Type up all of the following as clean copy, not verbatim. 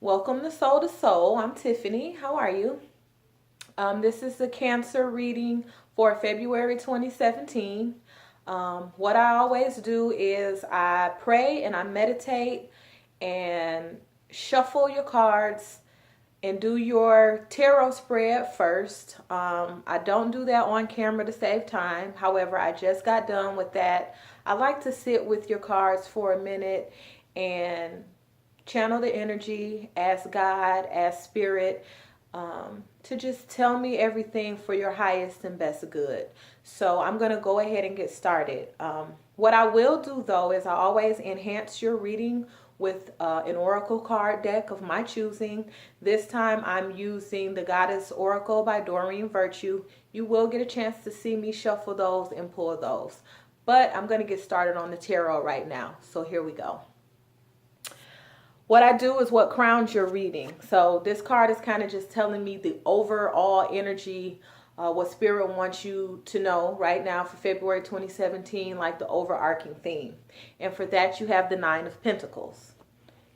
Welcome to Soul to Soul. I'm Tiffany. How are you? This is the Cancer reading for February 2017. What I always do is I pray and I meditate and shuffle your cards and do your tarot spread first. I don't do that on camera to save time. However, I just got done with that. I like to sit with your cards for a minute and channel the energy, ask God, ask Spirit to just tell me everything for your highest and best good. So I'm going to go ahead and get started. What I will do though is I always enhance your reading with an oracle card deck of my choosing. This time I'm using the Goddess Oracle by Doreen Virtue. You will get a chance to see me shuffle those and pull those. But I'm going to get started on the tarot right now. So here we go. What I do is what crowns your reading. So this card is kind of just telling me the overall energy, what Spirit wants you to know right now for February 2017, like the overarching theme. And for that, you have the Nine of Pentacles.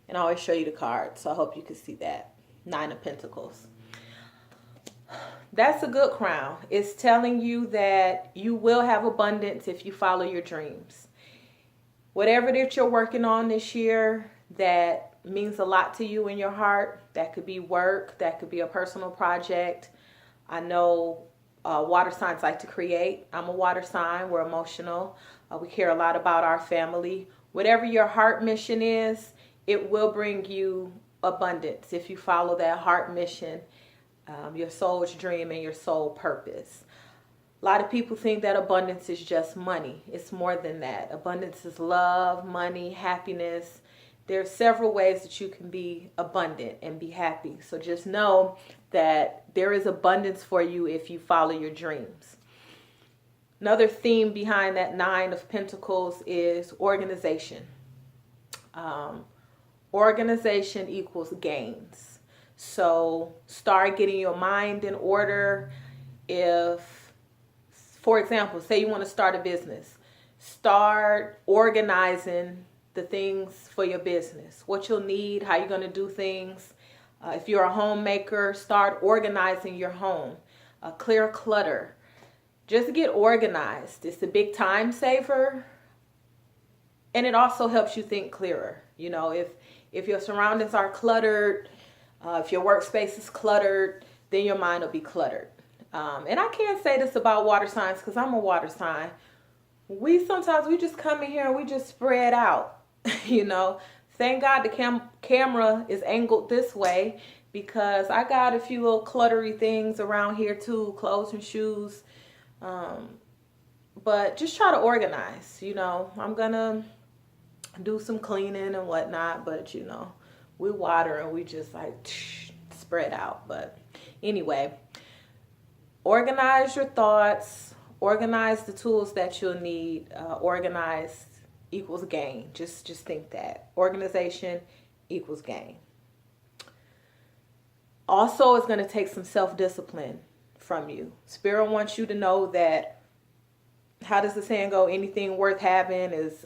And I always show you the card, so I hope you can see that. Nine of Pentacles. That's a good crown. It's telling you that you will have abundance if you follow your dreams. Whatever that you're working on this year that means a lot to you in your heart, that could be work, that could be a personal project. I know water signs like to create. I'm a water sign. We're emotional. We care a lot about our family. Whatever your heart mission is, it will bring you abundance if you follow that heart mission, your soul's dream and your soul purpose. A lot of people think that abundance is just money. It's more than that. Abundance is love, money, happiness. There's several ways that you can be abundant and be happy. So just know that there is abundance for you if you follow your dreams. Another theme behind that Nine of Pentacles is organization. Organization equals gains. So start getting your mind in order. If, for example, say you want to start a business, start organizing the things for your business, what you'll need, how you're going to do things. If you're a homemaker, start organizing your home. Clear clutter. Just get organized. It's a big time saver. And it also helps you think clearer. You know, if your surroundings are cluttered, if your workspace is cluttered, then your mind will be cluttered. And I can't say this about water signs because I'm a water sign. Sometimes we just come in here and we just spread out. You know, thank God the camera is angled this way because I got a few little cluttery things around here too, clothes and shoes. But just try to organize, you know. I'm gonna do some cleaning and whatnot, but you know, we water and we just like spread out. But anyway, organize your thoughts, organize the tools that you'll need, organize equals gain. Just think that. Organization equals gain. Also, it's going to take some self-discipline from you. Spirit wants you to know that, how does the saying go? Anything worth having is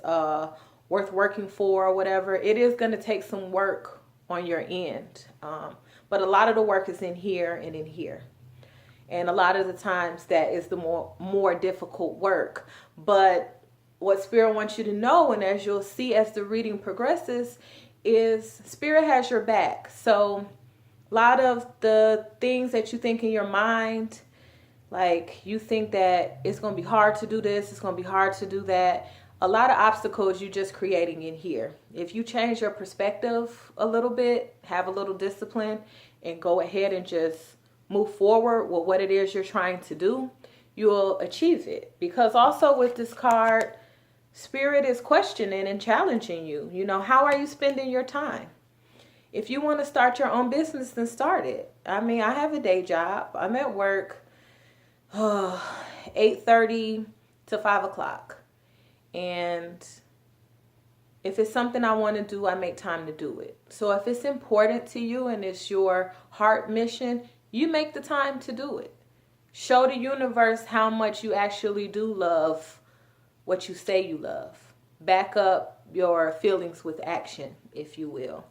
worth working for or whatever. It is going to take some work on your end. But a lot of the work is in here and in here. And a lot of the times that is the more difficult work. But what Spirit wants you to know, and as you'll see as the reading progresses, is Spirit has your back. So a lot of the things that you think in your mind, like you think that it's going to be hard to do this, it's going to be hard to do that. A lot of obstacles you're just creating in here. If you change your perspective a little bit, have a little discipline, and go ahead and just move forward with what it is you're trying to do, you'll achieve it. Because also with this card, Spirit is questioning and challenging you. You know, how are you spending your time? If you want to start your own business, then start it. I mean, I have a day job. I'm at work 8:30 to 5 o'clock. And if it's something I want to do, I make time to do it. So if it's important to you and it's your heart mission, you make the time to do it. Show the universe how much you actually do love what you say you love. Back up your feelings with action, if you will.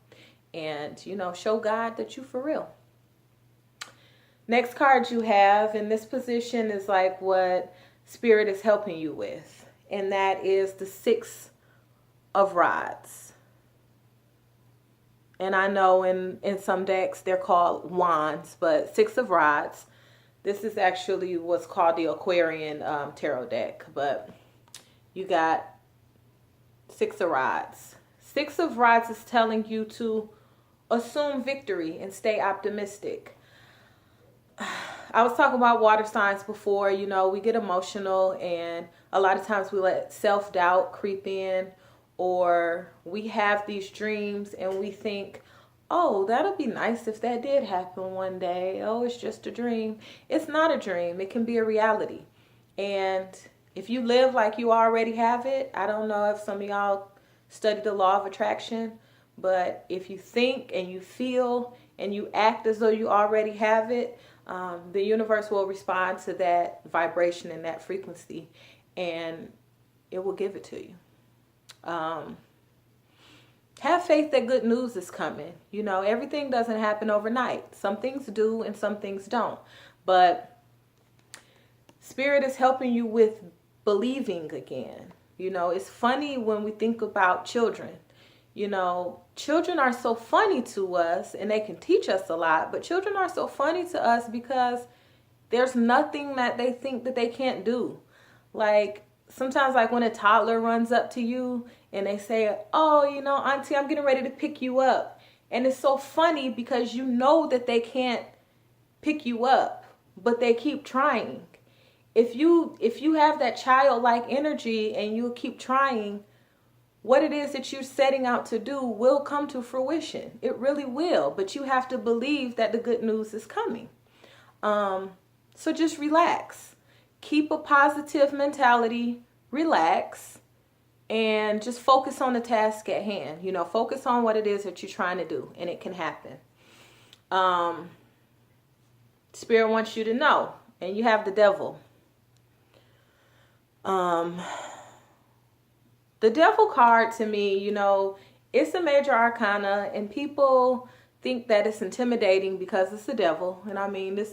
and, you know, show God that you for real. Next card you have in this position is like what Spirit is helping you with, and that is the Six of Rods. And I know in some decks they're called wands, but Six of Rods. This is actually what's called the Aquarian tarot deck, but you got Six of Rods. Six of Rods is telling you to assume victory and stay optimistic. I was talking about water signs before. You know, we get emotional, and a lot of times we let self-doubt creep in, or we have these dreams and we think, oh, that'll be nice if that did happen one day. Oh, it's just a dream. It's not a dream. It can be a reality. And if you live like you already have it, I don't know if some of y'all study the law of attraction, but if you think and you feel and you act as though you already have it, the universe will respond to that vibration and that frequency, and it will give it to you. Have faith that good news is coming. You know, everything doesn't happen overnight. Some things do and some things don't. But Spirit is helping you with believing again. You know, it's funny when we think about children. You know, children are so funny to us, and they can teach us a lot, but children are so funny to us because there's nothing that they think that they can't do. Like, sometimes, like when a toddler runs up to you and they say, oh, you know, Auntie, I'm getting ready to pick you up. And it's so funny because you know that they can't pick you up, but they keep trying. If you have that childlike energy and you keep trying, what it is that you're setting out to do will come to fruition. It really will, but you have to believe that the good news is coming. So just relax. Keep a positive mentality, relax, and just focus on the task at hand. You know, focus on what it is that you're trying to do, and it can happen. Spirit wants you to know, and you have the devil. The devil card to me, you know, it's a major arcana, and people think that it's intimidating because it's the devil. And I mean, it's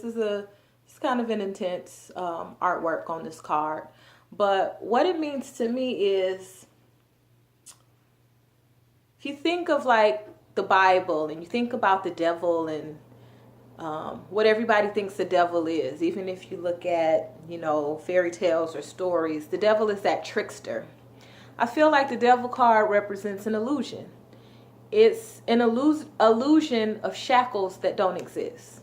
kind of an intense artwork on this card. But what it means to me is, if you think of like the Bible and you think about the devil and what everybody thinks the devil is, even if you look at, you know, fairy tales or stories, the devil is that trickster. I feel like the devil card represents an illusion. It's an illusion of shackles that don't exist.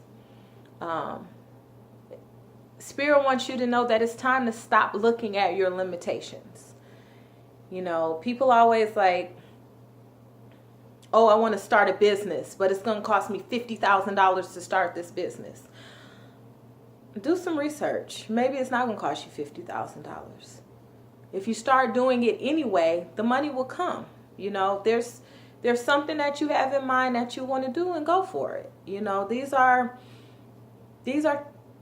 Spirit wants you to know that it's time to stop looking at your limitations. You know, people always like, oh, I want to start a business, but it's going to cost me $50,000 to start this business. Do some research. Maybe it's not going to cost you $50,000. If you start doing it anyway, the money will come. You know, there's something that you have in mind that you want to do, and go for it. You know, these are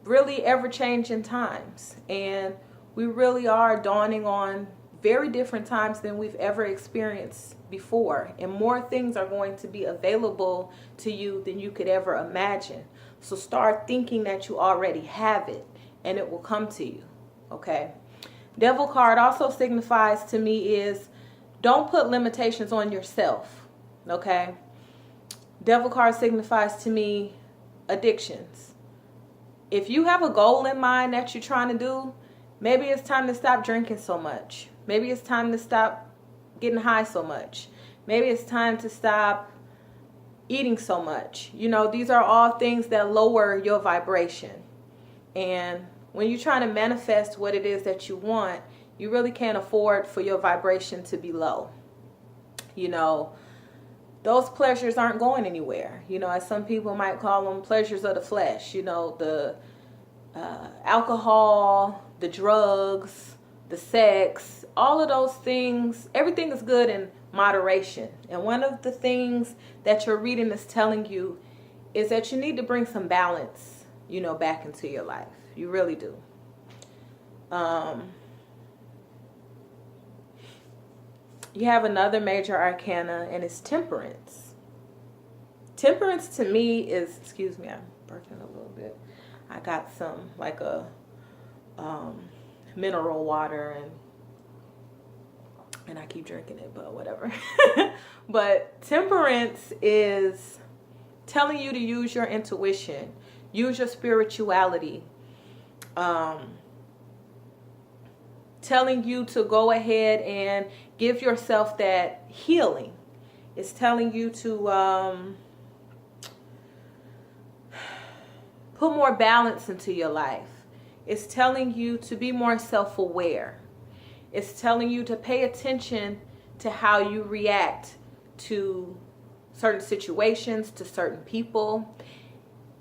really ever-changing times, and we really are dawning on very different times than we've ever experienced before, and more things are going to be available to you than you could ever imagine. So start thinking that you already have it, and it will come to you. Okay? Devil card also signifies to me is, don't put limitations on yourself. Okay? Devil card signifies to me addictions. If you have a goal in mind that you're trying to do, maybe it's time to stop drinking so much. Maybe it's time to stop getting high so much. Maybe it's time to stop eating so much. You know, these are all things that lower your vibration. And when you're trying to manifest what it is that you want, you really can't afford for your vibration to be low. You know, those pleasures aren't going anywhere. You know, as some people might call them, pleasures of the flesh. You know, the alcohol, the drugs, the sex, all of those things, everything is good in moderation. And one of the things that your reading is telling you is that you need to bring some balance, you know, back into your life. You really do. You have another major arcana, and it's temperance. Temperance to me is, excuse me, I'm burping a little bit. I got some like a mineral water and I keep drinking it, but whatever. But temperance is telling you to use your intuition, use your spirituality, telling you to go ahead and give yourself that healing. It's telling you to put more balance into your life. It's telling you to be more self-aware. It's telling you to pay attention to how you react to certain situations, to certain people.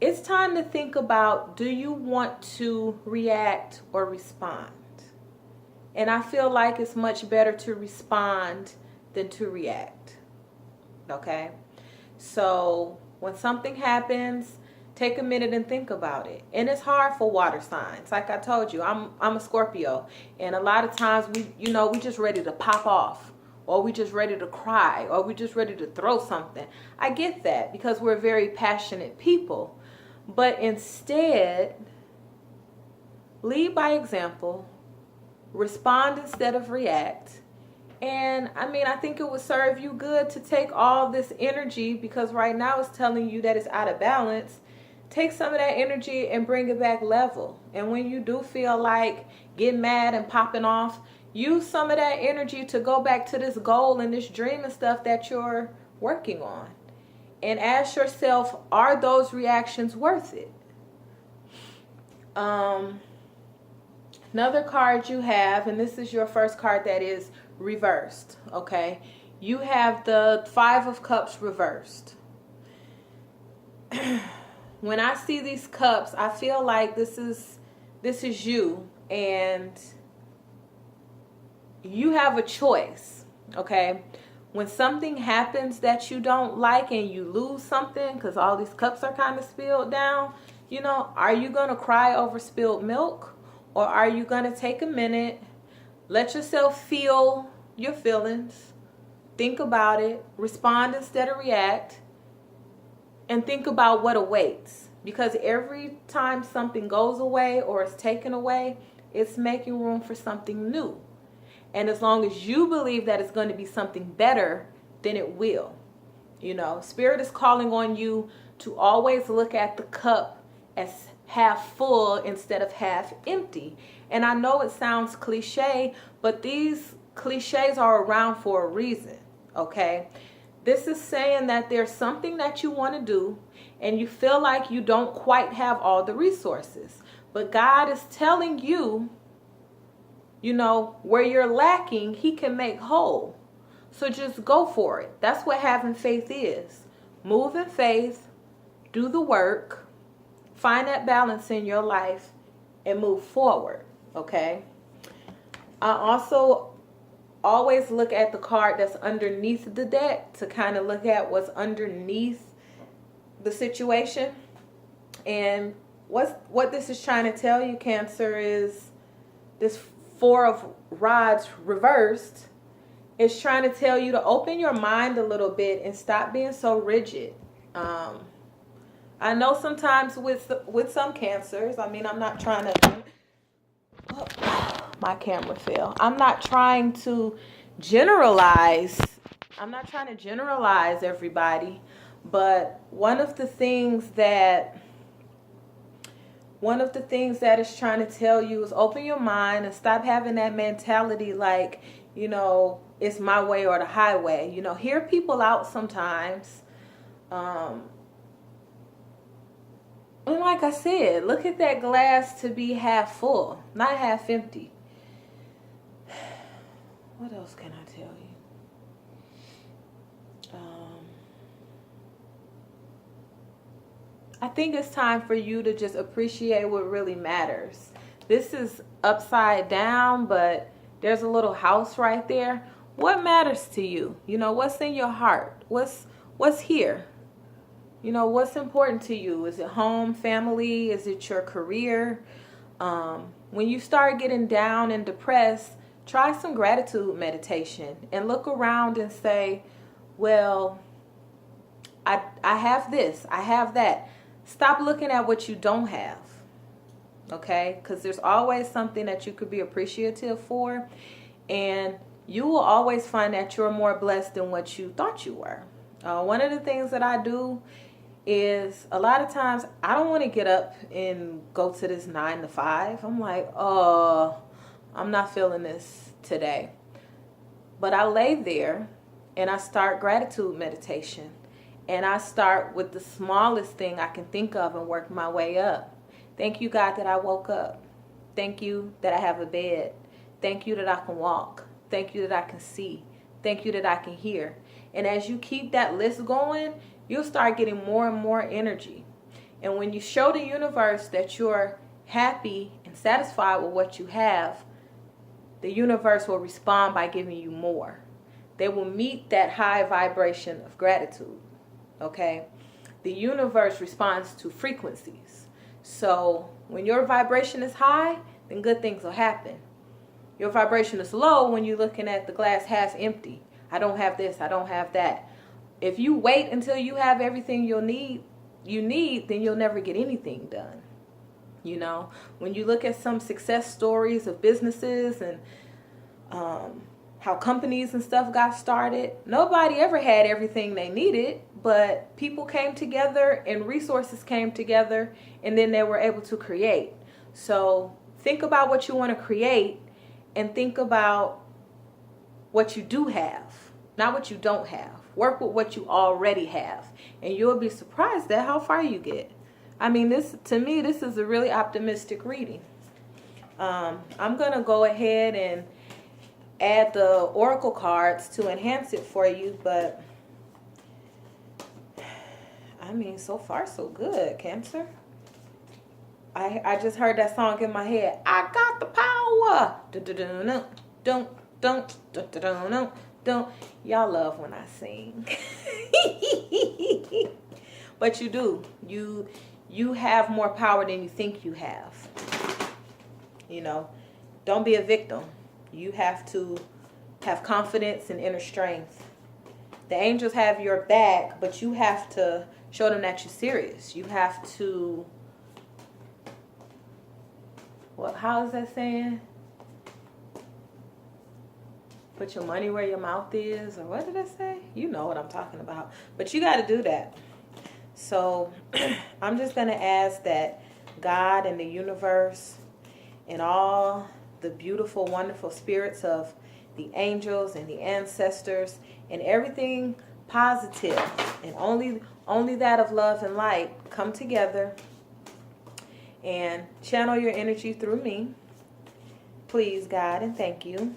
It's time to think about, do you want to react or respond? And I feel like it's much better to respond than to react. Okay? So when something happens, take a minute and think about it. And it's hard for water signs. Like I told you, I'm a Scorpio. And a lot of times we just ready to pop off. Or we just ready to cry. Or we just ready to throw something. I get that because we're very passionate people. But instead, lead by example. Respond instead of react. And I think it would serve you good to take all this energy, because right now it's telling you that it's out of balance. Take some of that energy and bring it back level. And when you do feel like getting mad and popping off, use some of that energy to go back to this goal and this dream and stuff that you're working on. And ask yourself, are those reactions worth it? Another card you have, and this is your first card that is reversed, okay? You have the Five of Cups reversed. When I see these cups, I feel like this is you, and you have a choice, okay? When something happens that you don't like and you lose something, because all these cups are kind of spilled down, are you going to cry over spilled milk? Or are you going to take a minute, let yourself feel your feelings, think about it, respond instead of react, and think about what awaits? Because every time something goes away or is taken away, it's making room for something new. And as long as you believe that it's going to be something better, then it will. Spirit is calling on you to always look at the cup as half full instead of half empty. And I know it sounds cliche, but these cliches are around for a reason, okay? This is saying that there's something that you want to do and you feel like you don't quite have all the resources. But God is telling you, where you're lacking, He can make whole. So just go for it. That's what having faith is. Move in faith, do the work, find that balance in your life, and move forward, okay? I also always look at the card that's underneath the deck to kind of look at what's underneath the situation. And what this is trying to tell you, Cancer, is this Four of Rods reversed is trying to tell you to open your mind a little bit and stop being so rigid. I know sometimes with some Cancers, I'm not trying to, my camera fell. I'm not trying to generalize everybody, but one of the things that is trying to tell you is open your mind and stop having that mentality like, it's my way or the highway. Hear people out sometimes. And like I said, look at that glass to be half full, not half empty. What else can I tell you? I think it's time for you to just appreciate what really matters. This is upside down, but there's a little house right there. What matters to you? What's in your heart? What's here? What's important to you? Is it home, family? Is it your career? When you start getting down and depressed, try some gratitude meditation and look around and say, well, I have this, I have that. Stop looking at what you don't have. Okay? Because there's always something that you could be appreciative for. And you will always find that you're more blessed than what you thought you were. One of the things that I do is a lot of times I don't want to get up and go to this 9 to 5. I'm like, oh, I'm not feeling this today. But I lay there and I start gratitude meditation. And I start with the smallest thing I can think of and work my way up. Thank you, God, that I woke up. Thank you that I have a bed. Thank you that I can walk. Thank you that I can see. Thank you that I can hear. And as you keep that list going, you'll start getting more and more energy. And when you show the universe that you're happy and satisfied with what you have, the universe will respond by giving you more. They will meet that high vibration of gratitude. Okay? The universe responds to frequencies. So when your vibration is high, then good things will happen. Your vibration is low when you're looking at the glass half empty. I don't have this, I don't have that. If you wait until you have everything you need, then you'll never get anything done. You know, when you look at some success stories of businesses and how companies and stuff got started, nobody ever had everything they needed, but people came together and resources came together, and then they were able to create. So think about what you want to create and think about what you do have, not what you don't have. Work with what you already have, and you'll be surprised at how far you get. I mean, to me, this is a really optimistic reading. I'm going to go ahead and add the oracle cards to enhance it for you, but I mean, so far so good, Cancer. I just heard that song in my head. I got the power. Don't. Y'all love when I sing. But you do. You have more power than you think you have. You know, don't be a victim. You have to have confidence and inner strength. The angels have your back, but you have to show them that you're serious. You have to, how is that saying? Put your money where your mouth is, or what did I say? You know what I'm talking about. But you got to do that. So I'm just going to ask that God and the universe and all the beautiful, wonderful spirits of the angels and the ancestors and everything positive and only that of love and light come together and channel your energy through me. Please, God, and thank you.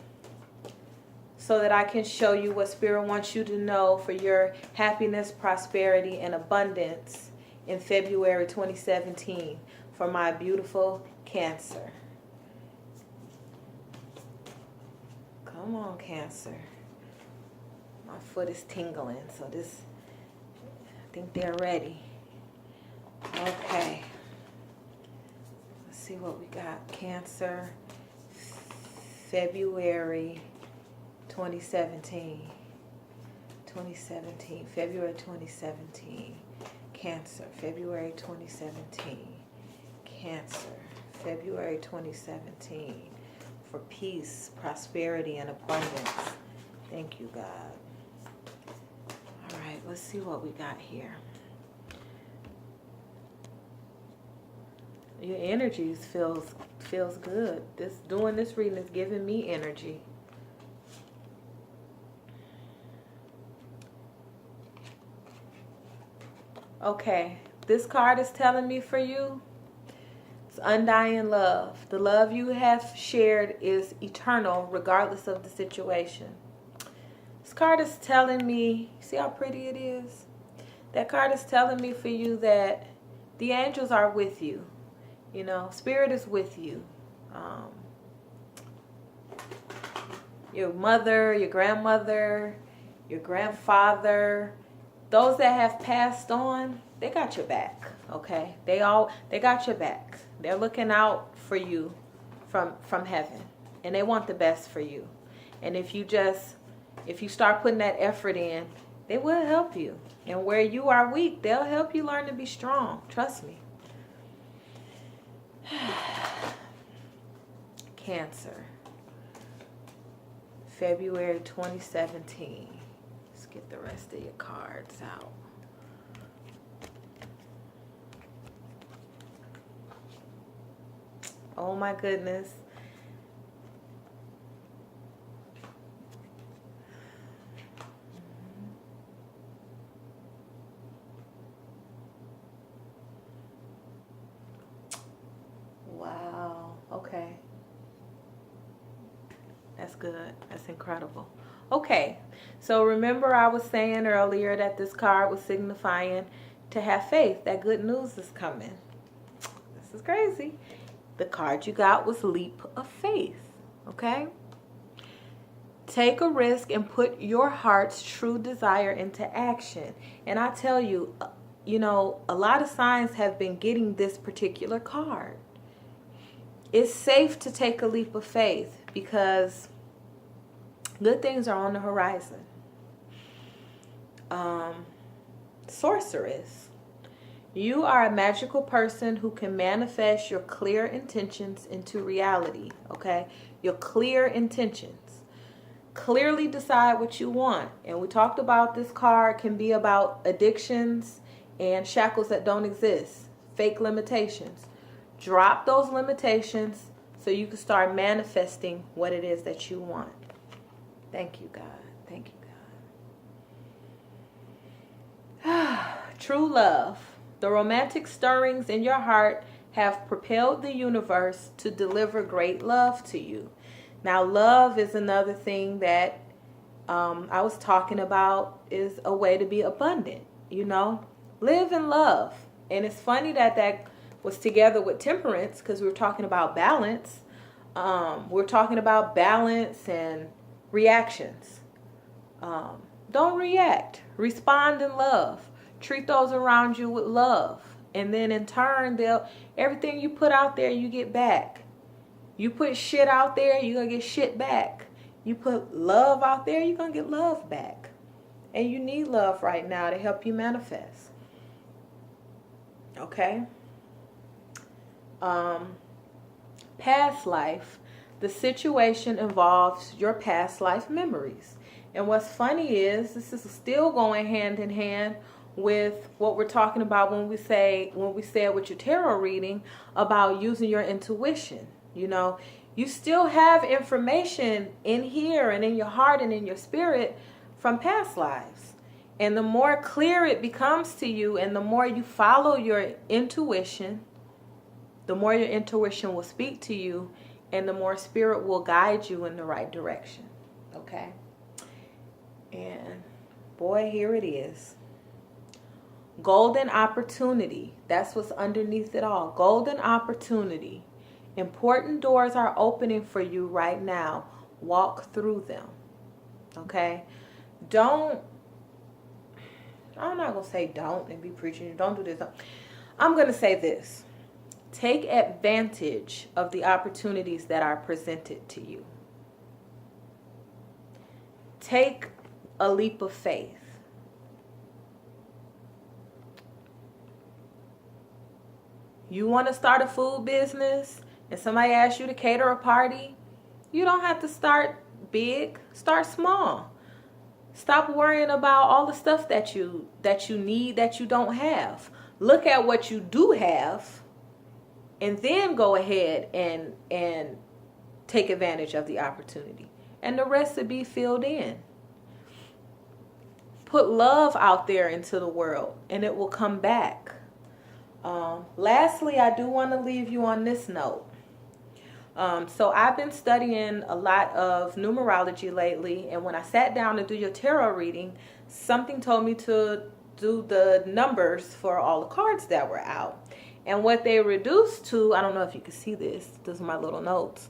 So that I can show you what Spirit wants you to know for your happiness, prosperity, and abundance in February 2017 for my beautiful Cancer. Come on, Cancer. My foot is tingling, so I think they're ready. Okay. Let's see what we got. Cancer, February 2017, February 2017, Cancer, February 2017, Cancer, February 2017, for peace, prosperity, and abundance. Thank you, God. All right, let's see what we got here. Your energies feels good. Doing this reading is giving me energy. Okay, this card is telling me for you, it's undying love. The love you have shared is eternal regardless of the situation. This card is telling me, see how pretty it is? That card is telling me for you that the angels are with you. You know, Spirit is with you. Your mother, your grandmother, your grandfather, those that have passed on, they got your back, okay? They got your back. They're looking out for you from heaven, and they want the best for you. And if you start putting that effort in, They will help you. And where you are weak, they'll help you learn to be strong. Trust me. Cancer. February 2017. Let's get the rest of your cards out. Oh my goodness. Wow. Okay. That's good. That's incredible. Okay. So remember I was saying earlier that this card was signifying to have faith that good news is coming. This is crazy. The card you got was Leap of Faith. Okay? Take a risk and put your heart's true desire into action. And I tell you, you know, a lot of signs have been getting this particular card. It's safe to take a leap of faith because good things are on the horizon. Sorceress. You are a magical person who can manifest your clear intentions into reality, okay? Your clear intentions. Clearly decide what you want. And we talked about this card can be about addictions and shackles that don't exist, fake limitations. Drop those limitations so you can start manifesting what it is that you want. Thank you, God. Thank you, God. True love. The romantic stirrings in your heart have propelled the universe to deliver great love to you. Now, love is another thing that I was talking about, is a way to be abundant, you know. Live in love. And it's funny that that was together with temperance because we were talking about balance. We're talking about balance and reactions. Don't react. Respond in love. Treat those around you with love. And then in turn, everything you put out there, you get back. You put shit out there, you're going to get shit back. You put love out there, you're going to get love back. And you need love right now to help you manifest. Okay? Past life. The situation involves your past life memories. And what's funny is this is still going hand in hand with what we're talking about when we said with your tarot reading about using your intuition. You know, you still have information in here and in your heart and in your spirit from past lives. And the more clear it becomes to you and the more you follow your intuition, the more your intuition will speak to you and the more spirit will guide you in the right direction. Okay? And boy, here it is. Golden opportunity. That's what's underneath it all. Golden opportunity. Important doors are opening for you right now. Walk through them. Okay? I'm not going to say don't and be preaching. Don't do this. I'm going to say this. Take advantage of the opportunities that are presented to you. Take a leap of faith. You want to start a food business and somebody asks you to cater a party, you don't have to start big. Start small. Stop worrying about all the stuff that you need that you don't have. Look at what you do have and then go ahead and take advantage of the opportunity. And the rest will be filled in. Put love out there into the world and it will come back. Lastly, I do want to leave you on this note. So I've been studying a lot of numerology lately, and when I sat down to do your tarot reading, something told me to do the numbers for all the cards that were out. And what they reduced to, I don't know if you can see this, those are my little notes.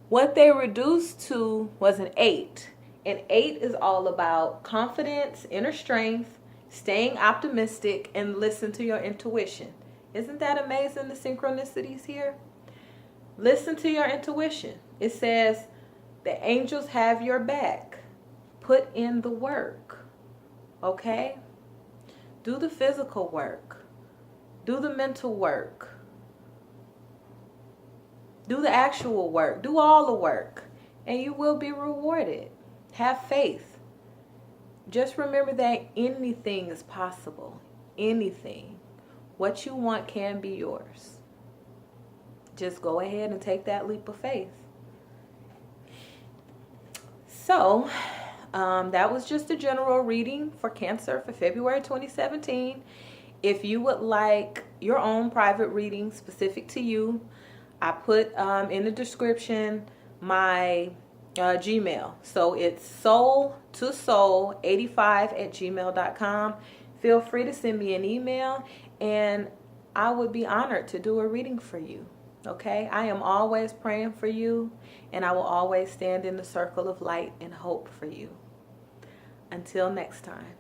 What they reduced to was an 8. And 8 is all about confidence, inner strength, staying optimistic, and listen to your intuition. Isn't that amazing, the synchronicities here? Listen to your intuition. It says the angels have your back. Put in the work. Okay? Do the physical work. Do the mental work. Do the actual work. Do all the work. And you will be rewarded. Have faith. Just remember that anything is possible. Anything. What you want can be yours. Just go ahead and take that leap of faith. So, that was just a general reading for Cancer for February 2017. If you would like your own private reading specific to you, I put in the description my Gmail. So it's soul2soul85@gmail.com. Feel free to send me an email and I would be honored to do a reading for you. Okay? I am always praying for you and I will always stand in the circle of light and hope for you. Until next time.